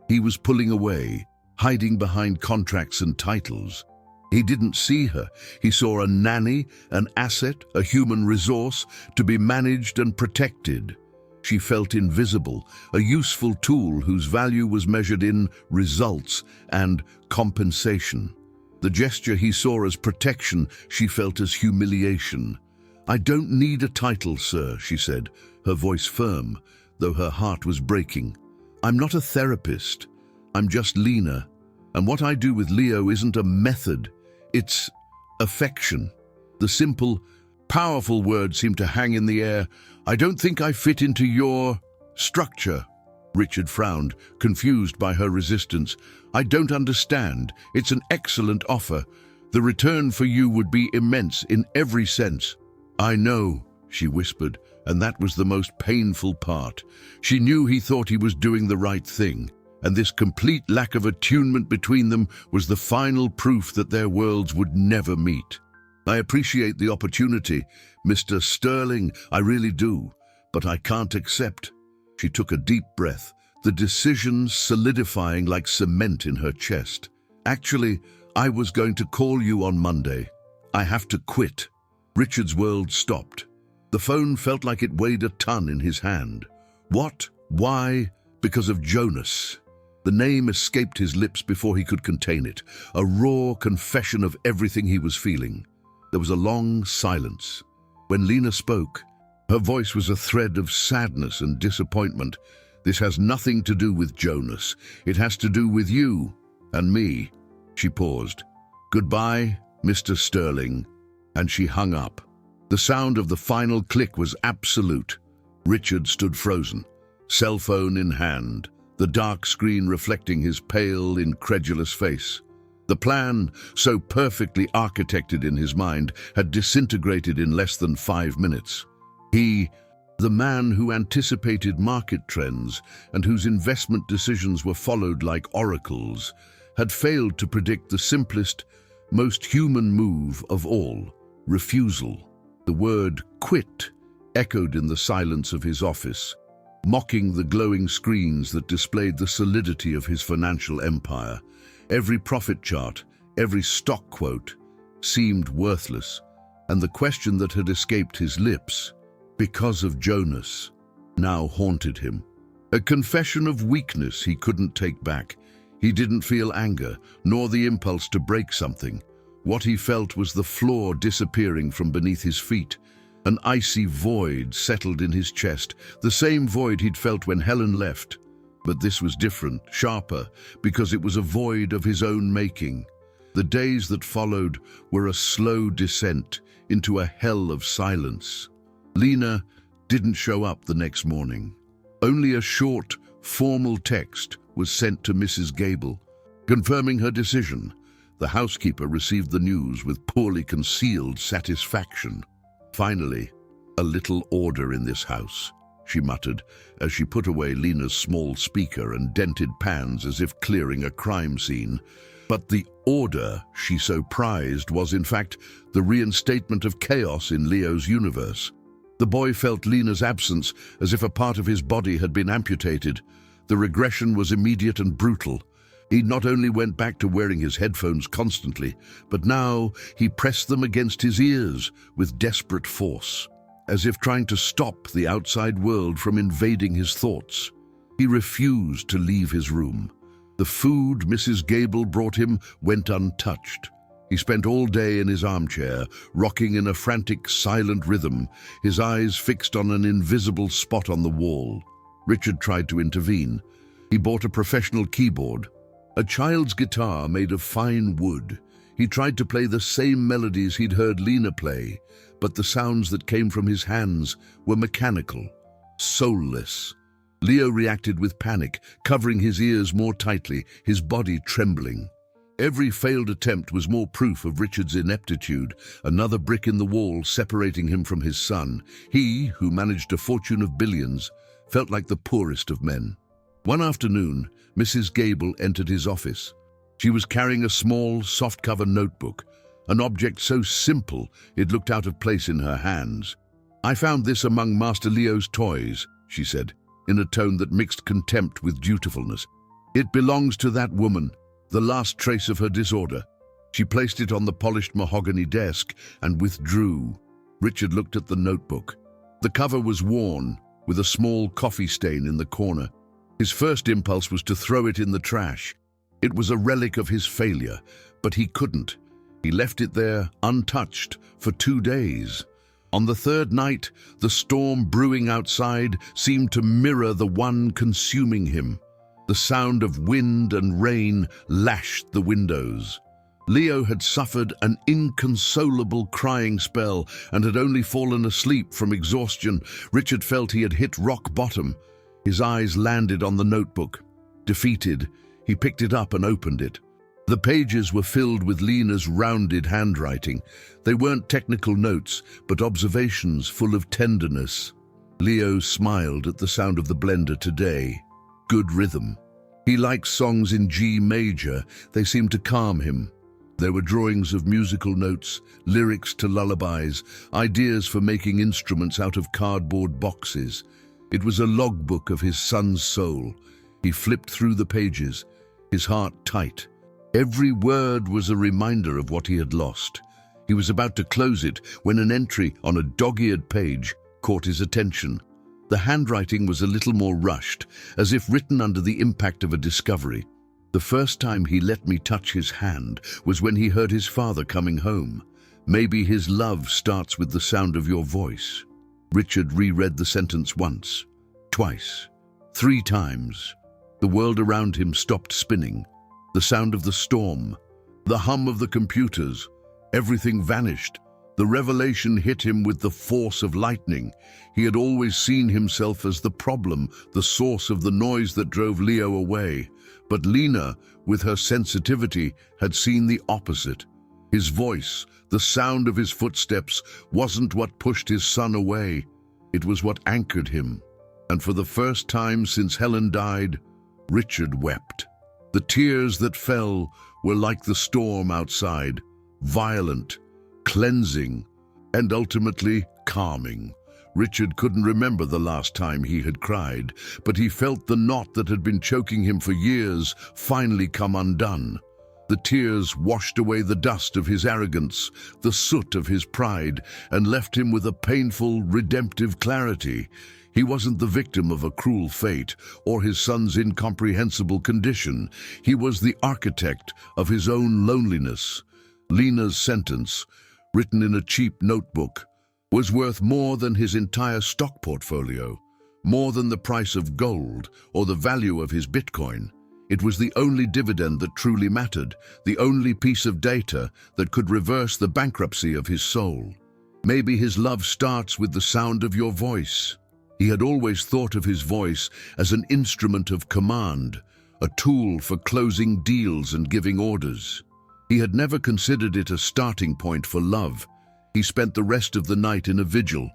He was pulling away, hiding behind contracts and titles. He didn't see her. He saw a nanny, an asset, a human resource to be managed and protected. She felt invisible, a useful tool whose value was measured in results and compensation. The gesture he saw as protection, she felt as humiliation. "I don't need a title, sir," she said, her voice firm, though her heart was breaking. "I'm not a therapist. I'm just Lena. And what I do with Leo isn't a method. It's affection." The simple, powerful words seemed to hang in the air. "I don't think I fit into your structure." Richard frowned, confused by her resistance. "I don't understand. It's an excellent offer. The return for you would be immense in every sense." "I know," she whispered, and that was the most painful part. She knew he thought he was doing the right thing, and this complete lack of attunement between them was the final proof that their worlds would never meet. "I appreciate the opportunity, Mr. Sterling, I really do, but I can't accept." She took a deep breath, the decision solidifying like cement in her chest. "Actually, I was going to call you on Monday. I have to quit." Richard's world stopped. The phone felt like it weighed a ton in his hand. What? Why? Because of Jonas. The name escaped his lips before he could contain it, a raw confession of everything he was feeling. There was a long silence. When Lena spoke, her voice was a thread of sadness and disappointment. "This has nothing to do with Jonas. It has to do with you and me." She paused. "Goodbye, Mr. Sterling." And she hung up. The sound of the final click was absolute. Richard stood frozen, cell phone in hand, the dark screen reflecting his pale, incredulous face. The plan, so perfectly architected in his mind, had disintegrated in less than 5 minutes. He, the man who anticipated market trends and whose investment decisions were followed like oracles, had failed to predict the simplest, most human move of all: refusal. The word "quit" echoed in the silence of his office, mocking the glowing screens that displayed the solidity of his financial empire. Every profit chart, every stock quote, seemed worthless, and the question that had escaped his lips, "because of Jonas," now haunted him. A confession of weakness he couldn't take back. He didn't feel anger, nor the impulse to break something. What he felt was the floor disappearing from beneath his feet. An icy void settled in his chest, the same void he'd felt when Helen left. But this was different, sharper, because it was a void of his own making. The days that followed were a slow descent into a hell of silence. Lena didn't show up the next morning. Only a short, formal text was sent to Mrs. Gable, confirming her decision. The housekeeper received the news with poorly concealed satisfaction. "Finally, a little order in this house," she muttered as she put away Lena's small speaker and dented pans as if clearing a crime scene. But the order she so prized was, in fact, the reinstatement of chaos in Leo's universe. The boy felt Lena's absence as if a part of his body had been amputated. The regression was immediate and brutal. He not only went back to wearing his headphones constantly, but now he pressed them against his ears with desperate force, as if trying to stop the outside world from invading his thoughts. He refused to leave his room. The food Mrs. Gable brought him went untouched. He spent all day in his armchair, rocking in a frantic, silent rhythm, his eyes fixed on an invisible spot on the wall. Richard tried to intervene. He bought a professional keyboard, a child's guitar made of fine wood. He tried to play the same melodies he'd heard Lena play, but the sounds that came from his hands were mechanical, soulless. Leo reacted with panic, covering his ears more tightly, his body trembling. Every failed attempt was more proof of Richard's ineptitude, another brick in the wall separating him from his son. He, who managed a fortune of billions, felt like the poorest of men. One afternoon, Mrs. Gable entered his office. She was carrying a small, soft-cover notebook, an object so simple it looked out of place in her hands. "I found this among Master Leo's toys," she said, in a tone that mixed contempt with dutifulness. "It belongs to that woman, the last trace of her disorder." She placed it on the polished mahogany desk and withdrew. Richard looked at the notebook. The cover was worn, with a small coffee stain in the corner. His first impulse was to throw it in the trash. It was a relic of his failure, but he couldn't. He left it there, untouched, for 2 days. On the third night, the storm brewing outside seemed to mirror the one consuming him. The sound of wind and rain lashed the windows. Leo had suffered an inconsolable crying spell and had only fallen asleep from exhaustion. Richard felt he had hit rock bottom. His eyes landed on the notebook. Defeated, he picked it up and opened it. The pages were filled with Lena's rounded handwriting. They weren't technical notes, but observations full of tenderness. Leo smiled at the sound of the blender today. Good rhythm. He liked songs in G major. They seemed to calm him. There were drawings of musical notes, lyrics to lullabies, ideas for making instruments out of cardboard boxes. It was a logbook of his son's soul. He flipped through the pages, his heart tight. Every word was a reminder of what he had lost. He was about to close it when an entry on a dog-eared page caught his attention. The handwriting was a little more rushed, as if written under the impact of a discovery. The first time he let me touch his hand was when he heard his father coming home. Maybe his love starts with the sound of your voice. Richard reread the sentence once, twice, 3 times. The world around him stopped spinning. The sound of the storm, the hum of the computers, everything vanished. The revelation hit him with the force of lightning. He had always seen himself as the problem, the source of the noise that drove Leo away. But Lena, with her sensitivity, had seen the opposite. His voice, the sound of his footsteps, wasn't what pushed his son away. It was what anchored him. And for the first time since Helen died, Richard wept. The tears that fell were like the storm outside, violent, cleansing, and ultimately calming. Richard couldn't remember the last time he had cried, but he felt the knot that had been choking him for years finally come undone. The tears washed away the dust of his arrogance, the soot of his pride, and left him with a painful, redemptive clarity. He wasn't the victim of a cruel fate or his son's incomprehensible condition. He was the architect of his own loneliness. Lena's sentence, written in a cheap notebook, was worth more than his entire stock portfolio, more than the price of gold or the value of his Bitcoin. It was the only dividend that truly mattered, the only piece of data that could reverse the bankruptcy of his soul. Maybe his love starts with the sound of your voice. He had always thought of his voice as an instrument of command, a tool for closing deals and giving orders. He had never considered it a starting point for love. He spent the rest of the night in a vigil.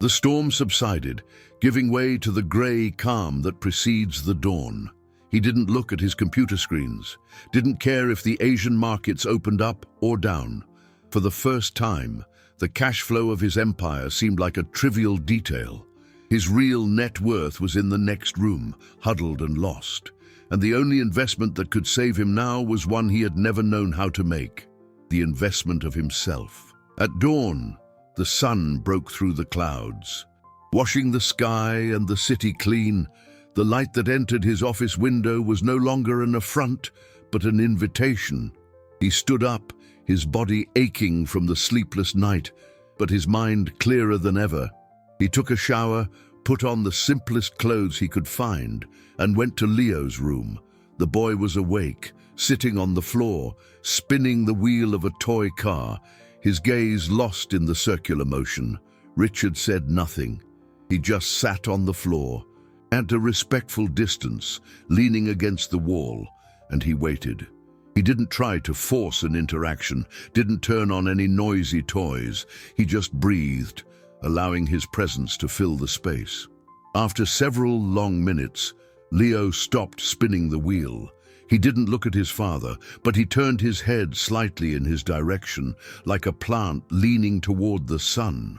The storm subsided, giving way to the grey calm that precedes the dawn. He didn't look at his computer screens, didn't care if the Asian markets opened up or down. For the first time, the cash flow of his empire seemed like a trivial detail. His real net worth was in the next room, huddled and lost. And the only investment that could save him now was one he had never known how to make, the investment of himself. At dawn, the sun broke through the clouds, washing the sky and the city clean. The light that entered his office window was no longer an affront, but an invitation. He stood up, his body aching from the sleepless night, but his mind clearer than ever. He took a shower, put on the simplest clothes he could find, and went to Leo's room. The boy was awake, sitting on the floor, spinning the wheel of a toy car, his gaze lost in the circular motion. Richard said nothing. He just sat on the floor, at a respectful distance, leaning against the wall, and he waited. He didn't try to force an interaction, didn't turn on any noisy toys. He just breathed, allowing his presence to fill the space. After several long minutes, Leo stopped spinning the wheel. He didn't look at his father, but he turned his head slightly in his direction, like a plant leaning toward the sun.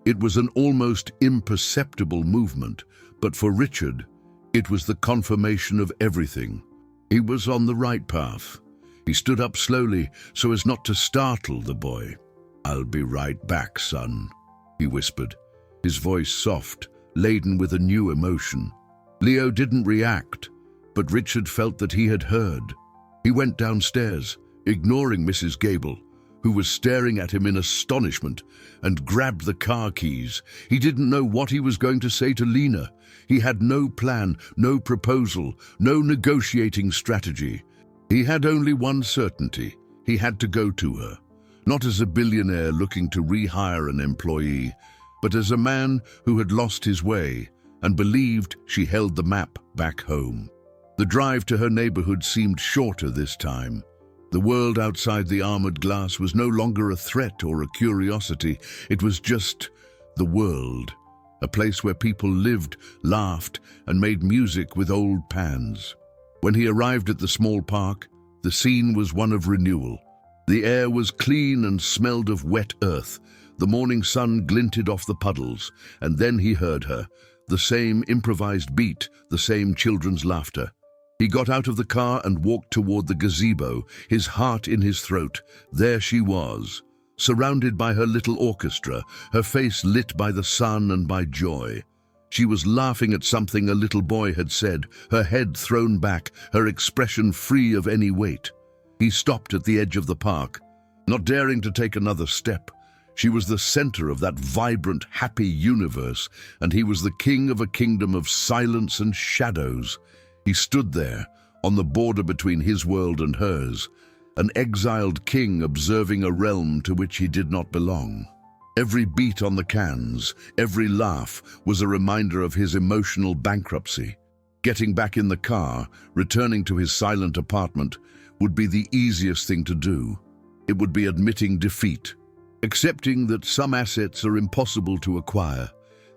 It was an almost imperceptible movement, but for Richard, it was the confirmation of everything. He was on the right path. He stood up slowly so as not to startle the boy. "I'll be right back, son," he whispered, his voice soft, laden with a new emotion. Leo didn't react, but Richard felt that he had heard. He went downstairs, ignoring Mrs. Gable, who was staring at him in astonishment, and grabbed the car keys. He didn't know what he was going to say to Lena. He had no plan, no proposal, no negotiating strategy. He had only one certainty. He had to go to her, not as a billionaire looking to rehire an employee, but as a man who had lost his way, and believed she held the map back home. The drive to her neighborhood seemed shorter this time. The world outside the armored glass was no longer a threat or a curiosity. It was just the world, a place where people lived, laughed, and made music with old pans. When he arrived at the small park, the scene was one of renewal. The air was clean and smelled of wet earth. The morning sun glinted off the puddles, and then he heard her, the same improvised beat, the same children's laughter. He got out of the car and walked toward the gazebo, his heart in his throat. There she was, surrounded by her little orchestra, her face lit by the sun and by joy. She was laughing at something a little boy had said, her head thrown back, her expression free of any weight. He stopped at the edge of the park, not daring to take another step. She was the center of that vibrant, happy universe, and he was the king of a kingdom of silence and shadows. He stood there, on the border between his world and hers, an exiled king observing a realm to which he did not belong. Every beat on the cans, every laugh was a reminder of his emotional bankruptcy. Getting back in the car, returning to his silent apartment, would be the easiest thing to do. It would be admitting defeat, accepting that some assets are impossible to acquire,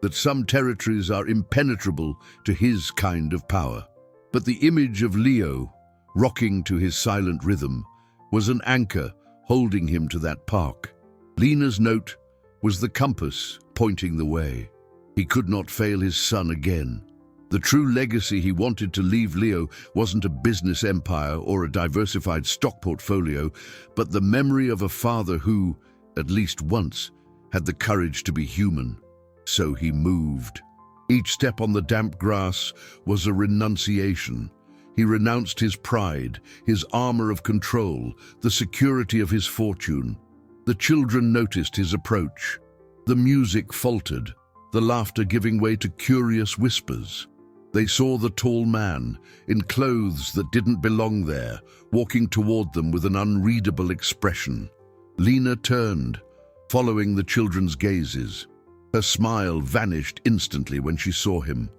that some territories are impenetrable to his kind of power. But the image of Leo, rocking to his silent rhythm, was an anchor holding him to that park. Lena's note was the compass pointing the way. He could not fail his son again. The true legacy he wanted to leave Leo wasn't a business empire or a diversified stock portfolio, but the memory of a father who, at least once, had the courage to be human. So he moved. Each step on the damp grass was a renunciation. He renounced his pride, his armor of control, the security of his fortune. The children noticed his approach. The music faltered, the laughter giving way to curious whispers. They saw the tall man, in clothes that didn't belong there, walking toward them with an unreadable expression. Lena turned, following the children's gazes. Her smile vanished instantly when she saw him.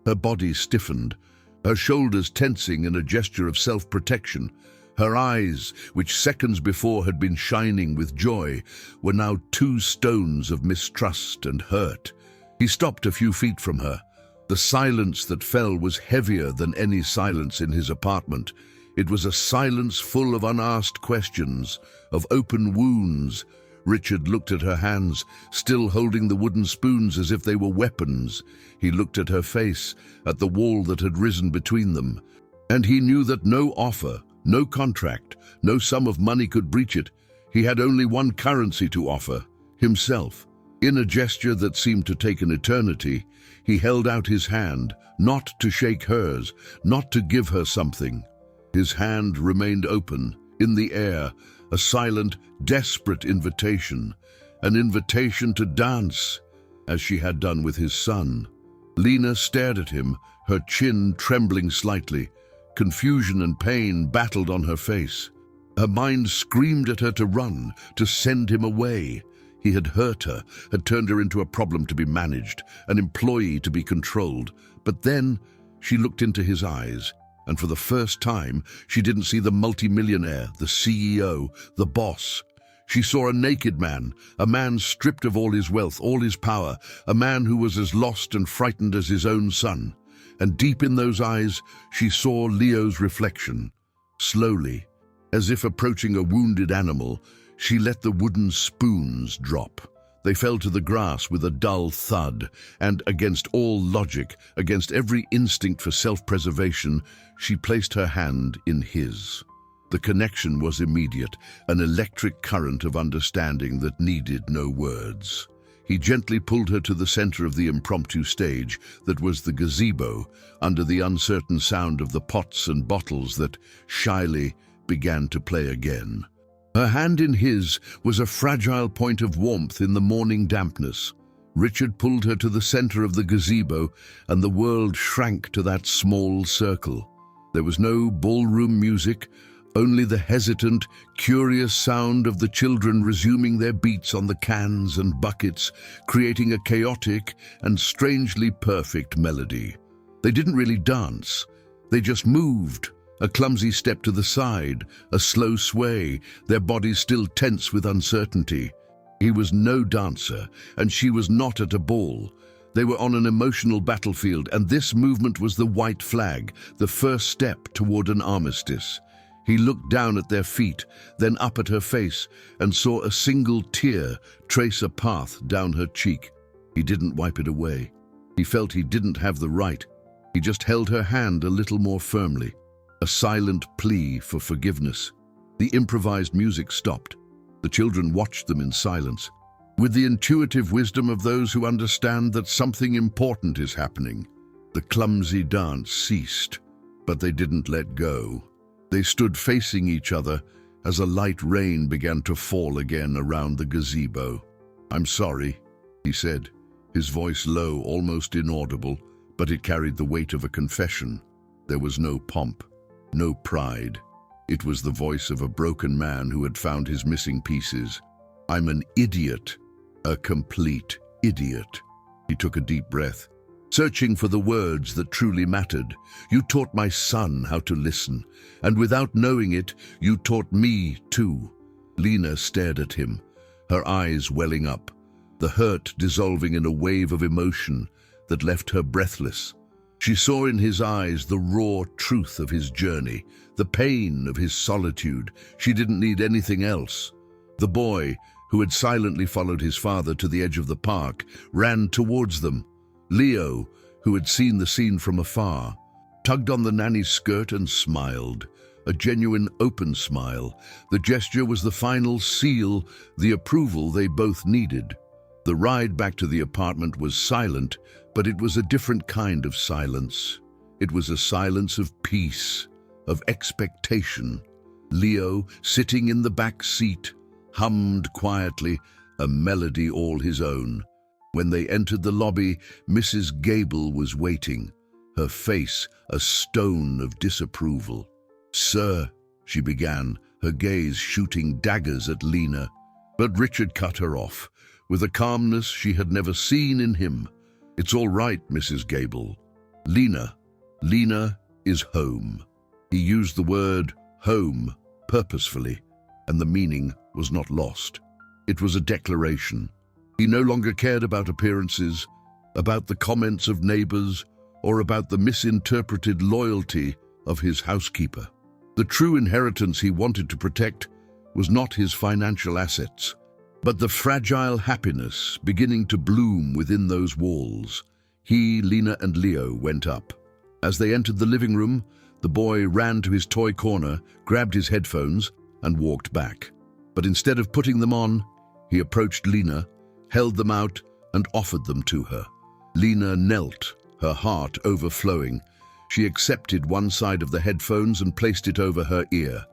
Her body stiffened, her shoulders tensing in a gesture of self-protection. Her eyes, which seconds before had been shining with joy, were now two stones of mistrust and hurt. He stopped a few feet from her. The silence that fell was heavier than any silence in his apartment. It was a silence full of unasked questions, of open wounds. Richard looked at her hands, still holding the wooden spoons as if they were weapons. He looked at her face, at the wall that had risen between them. And he knew that no offer, no contract, no sum of money could breach it. He had only one currency to offer, himself. In a gesture that seemed to take an eternity, he held out his hand, not to shake hers, not to give her something. His hand remained open, in the air, a silent, desperate invitation, an invitation to dance, as she had done with his son. Lena stared at him, her chin trembling slightly. Confusion and pain battled on her face. Her mind screamed at her to run, to send him away. He had hurt her, had turned her into a problem to be managed, an employee to be controlled. But then she looked into his eyes, and for the first time she didn't see the multimillionaire, the CEO, the boss. She saw a naked man, a man stripped of all his wealth, all his power, a man who was as lost and frightened as his own son. And deep in those eyes she saw Leo's reflection. Slowly, as if approaching a wounded animal, she let the wooden spoons drop. They fell to the grass with a dull thud, and against all logic, against every instinct for self-preservation, she placed her hand in his. The connection was immediate, an electric current of understanding that needed no words. He gently pulled her to the center of the impromptu stage that was the gazebo, under the uncertain sound of the pots and bottles that, shyly, began to play again. Her hand in his was a fragile point of warmth in the morning dampness. Richard pulled her to the center of the gazebo, and the world shrank to that small circle. There was no ballroom music, Only the hesitant, curious sound of the children resuming their beats on the cans and buckets, creating a chaotic and strangely perfect melody. They didn't really dance. They just moved. A clumsy step to the side, a slow sway, their bodies still tense with uncertainty. He was no dancer, and she was not at a ball. They were on an emotional battlefield, and this movement was the white flag, the first step toward an armistice. He looked down at their feet, then up at her face, and saw a single tear trace a path down her cheek. He didn't wipe it away. He felt he didn't have the right. He just held her hand a little more firmly, a silent plea for forgiveness. The improvised music stopped. The children watched them in silence, with the intuitive wisdom of those who understand that something important is happening. The clumsy dance ceased, but they didn't let go. They stood facing each other as a light rain began to fall again around the gazebo. "I'm sorry," he said, his voice low, almost inaudible, but it carried the weight of a confession. There was no pomp, no pride. It was the voice of a broken man who had found his missing pieces. "I'm an idiot, a complete idiot." He took a deep breath, searching for the words that truly mattered. "You taught my son how to listen, and without knowing it, you taught me too." Lena stared at him, her eyes welling up, the hurt dissolving in a wave of emotion that left her breathless. She saw in his eyes the raw truth of his journey, the pain of his solitude. She didn't need anything else. The boy, who had silently followed his father to the edge of the park, ran towards them. Leo, who had seen the scene from afar, tugged on the nanny's skirt and smiled, a genuine open smile. The gesture was the final seal, the approval they both needed. The ride back to the apartment was silent, but it was a different kind of silence. It was a silence of peace, of expectation. Leo, sitting in the back seat, hummed quietly, a melody all his own. When they entered the lobby, Mrs. Gable was waiting, her face a stone of disapproval. "Sir," she began, her gaze shooting daggers at Lena. But Richard cut her off, with a calmness she had never seen in him. "It's all right, Mrs. Gable. Lena is home." He used the word home purposefully, and the meaning was not lost. It was a declaration. He no longer cared about appearances, about the comments of neighbors, or about the misinterpreted loyalty of his housekeeper. The true inheritance he wanted to protect was not his financial assets, but the fragile happiness beginning to bloom within those walls. He, Lena, and Leo went up. As they entered the living room, the boy ran to his toy corner, grabbed his headphones, and walked back. But instead of putting them on, he approached Lena, held them out, and offered them to her. Lena knelt, her heart overflowing. She accepted one side of the headphones and placed it over her ear.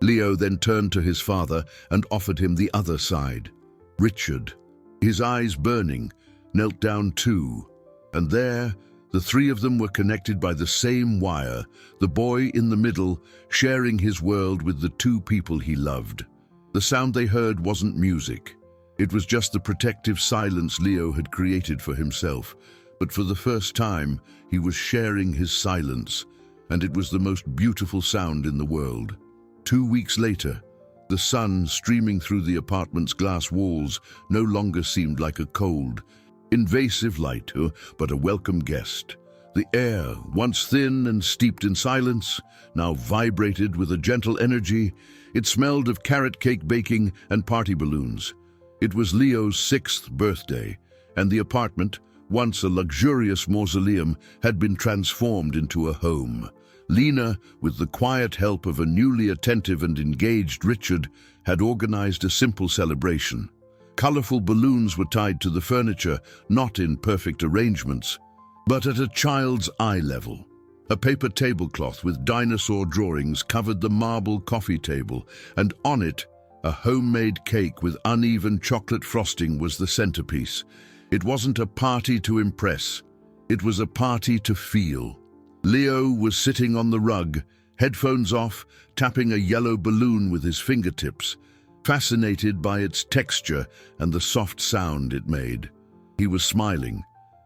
Leo then turned to his father and offered him the other side. Richard, his eyes burning, knelt down too. And there, the three of them were connected by the same wire, the boy in the middle, sharing his world with the two people he loved. The sound they heard wasn't music. It was just the protective silence Leo had created for himself. But for the first time, he was sharing his silence, and it was the most beautiful sound in the world. 2 weeks later, the sun streaming through the apartment's glass walls no longer seemed like a cold, invasive light, but a welcome guest. The air, once thin and steeped in silence, now vibrated with a gentle energy. It smelled of carrot cake baking and party balloons. It was Leo's 6th birthday, and the apartment, once a luxurious mausoleum, had been transformed into a home. Lena, with the quiet help of a newly attentive and engaged Richard, had organized a simple celebration. Colorful balloons were tied to the furniture, not in perfect arrangements, but at a child's eye level. A paper tablecloth with dinosaur drawings covered the marble coffee table, and on it, a homemade cake with uneven chocolate frosting was the centerpiece. It wasn't a party to impress. It was a party to feel. Leo was sitting on the rug, headphones off, tapping a yellow balloon with his fingertips, fascinated by its texture and the soft sound it made. He was smiling,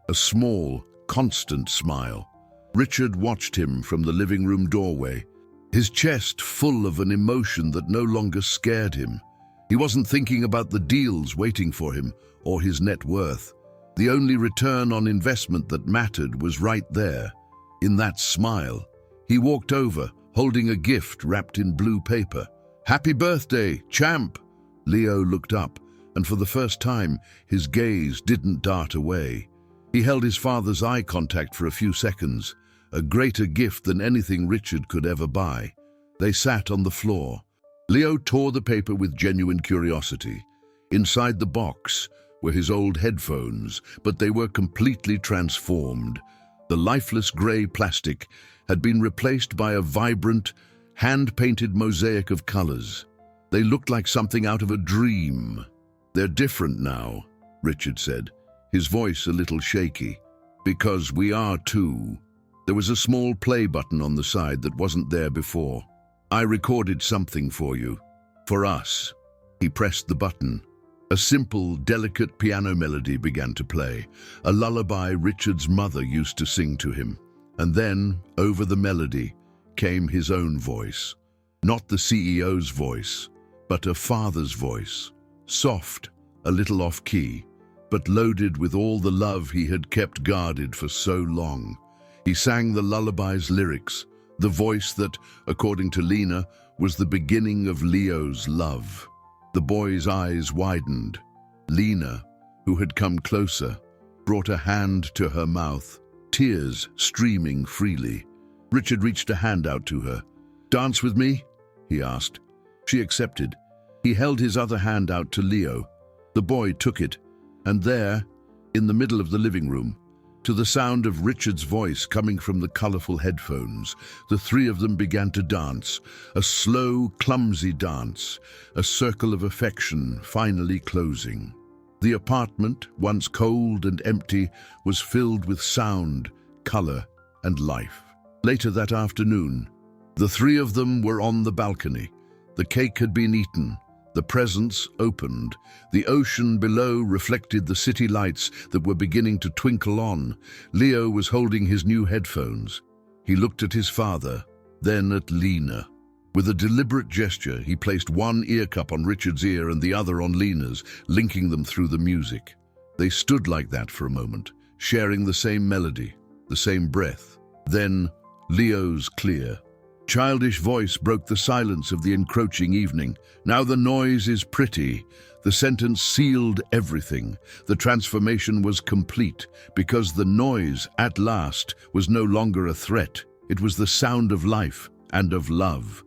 a small, constant smile. Richard watched him from the living room doorway, his chest full of an emotion that no longer scared him. He wasn't thinking about the deals waiting for him or his net worth. The only return on investment that mattered was right there, in that smile. He walked over, holding a gift wrapped in blue paper. "Happy birthday, champ!" Leo looked up, and for the first time, his gaze didn't dart away. He held his father's eye contact for a few seconds, a greater gift than anything Richard could ever buy. They sat on the floor. Leo tore the paper with genuine curiosity. Inside the box were his old headphones, but they were completely transformed. The lifeless grey plastic had been replaced by a vibrant, hand-painted mosaic of colors. They looked like something out of a dream. "They're different now," Richard said, his voice a little shaky. "Because we are too." There was a small play button on the side that wasn't there before. "I recorded something for you. For us." He pressed the button. A simple, delicate piano melody began to play, a lullaby Richard's mother used to sing to him. And then, over the melody, came his own voice. Not the CEO's voice, but a father's voice. Soft, a little off-key, but loaded with all the love he had kept guarded for so long. He sang the lullaby's lyrics, the voice that, according to Lena, was the beginning of Leo's love. The boy's eyes widened. Lena, who had come closer, brought a hand to her mouth, tears streaming freely. Richard reached a hand out to her. "Dance with me?" he asked. She accepted. He held his other hand out to Leo. The boy took it, and there, in the middle of the living room, to the sound of Richard's voice coming from the colorful headphones, the three of them began to dance, a slow, clumsy dance, a circle of affection finally closing. The apartment, once cold and empty, was filled with sound, color, and life. Later that afternoon, the three of them were on the balcony. The cake had been eaten. The presents opened. The ocean below reflected the city lights that were beginning to twinkle on. Leo was holding his new headphones. He looked at his father, then at Lena. With a deliberate gesture, he placed one ear cup on Richard's ear and the other on Lena's, linking them through the music. They stood like that for a moment, sharing the same melody, the same breath. Then, Leo's clear, childish voice broke the silence of the encroaching evening. "Now the noise is pretty." The sentence sealed everything. The transformation was complete, because the noise, at last, was no longer a threat. It was the sound of life and of love.